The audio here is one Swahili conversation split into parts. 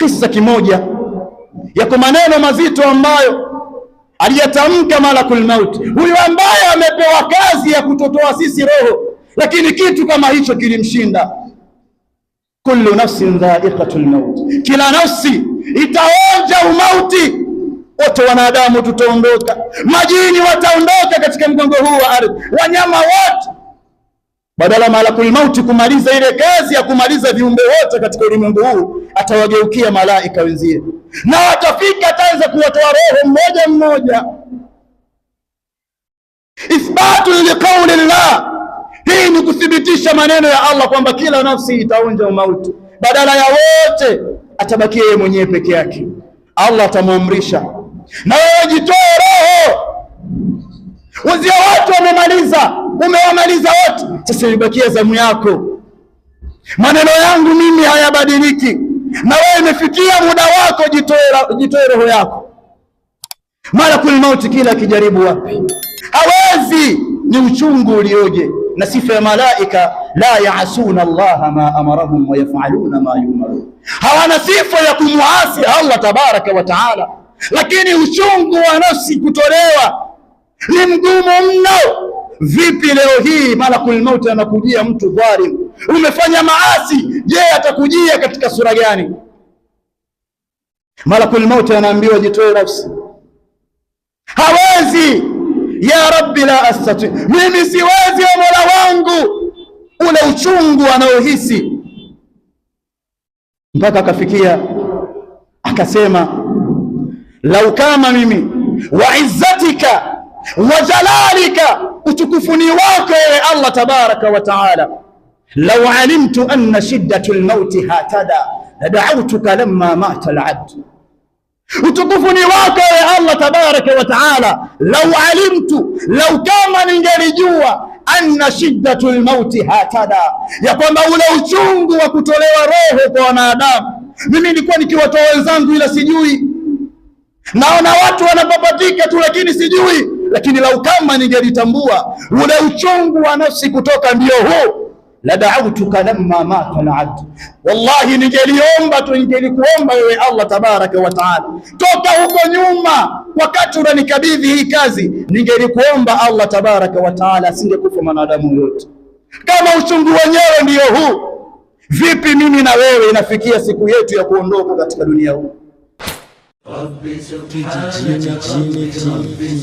Kisa kimoja yako maneno mazito ambayo aliyatamka malakul maut, huyu ambaye amepewa kazi ya kutotoa sisi roho, lakini kitu kama hicho kilimshinda. Kullu nafsin dha'iqatul maut, kila nafsi itaonja umauti. Wote wanadamu tutaondoka, majini wataondoka katika mgongo huu wa ardhi, wanyama wote. Badala malakul mauti kumaliza ile kazi ya kumaliza viumbe wote katika ulimwengu huu, atawageukia malaika wenzie na watafika, ataanza kuwatoa roho mmoja mmoja. Ithbatu liqauli llah, hii ni kuthibitisha maneno ya Allah kwamba kila nafsi itaonja umauti. Badala ya wote atabakia yeye mwenyewe peke yake. Allah atamwamrisha, na wewe jitoe roho. Wazia watu wamemaliza, umewamaliza wote, sasa imebakia zamu yako. Maneno yangu mimi hayabadiliki, na wewe imefikia muda wako, jitoe roho yako. Malakul mauti kila kijaribu wapi hawezi, ni uchungu ulioje. Na sifa ya malaika, la yaasuna Allah ma amarahum wa yafaluna ma yumarun, hawana sifa ya kumuasi Allah tabaraka wa taala, lakini uchungu wa nafsi kutolewa ni mgumu mno. Vipi leo hii malakul mauti anakujia mtu dhalim, umefanya maasi, je, atakujia katika sura gani? Malakul mauti anaambiwa jitoe nafsi, hawezi. Ya rabbi la astati, mimi siwezi ya mola wangu. Ule uchungu anaohisi mpaka akafikia akasema, lau kama mimi wa izzatika wa jalalika, utukufuni wako ewe Allah tabaraka wa taala, lau alimtu anna shiddatul mauti hatada lada'awtuka lamma mata al-abd. Utukufuni wako ewe Allah tabaraka wa taala, lau alimtu, lau kama ningelijua, anna shiddatul mauti hatada, ya kwamba ule uchungu wa kutolewa roho kwa wanadamu, mimi nilikuwa nikiwatoa wenzangu ila sijui, naona watu wanapapatika tu lakini sijui, lakini lau kama ningelitambua ule uchungu wa nafsi kutoka ndio huu, la da'awtuka lamma mata al-abd, wallahi ningeliomba tu, ningelikuomba wewe Allah tabaraka wa taala toka huko nyuma, wakati unanikabidhi hii kazi, ningelikuomba Allah tabaraka wa taala asingekufa mwanadamu yote. Kama uchungu wenyewe ndio huu, vipi mimi na wewe inafikia siku yetu ya kuondoka katika dunia hii? ربي سبحانك ربي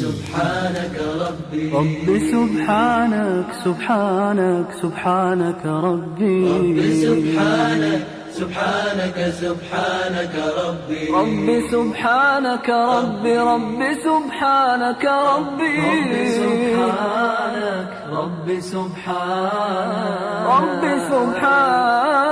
سبحانك ربي سبحانك سبحانك سبحانك ربي سبحانك سبحانك سبحانك ربي سبحانك ربي سبحانك ربي سبحانك ربي سبحانك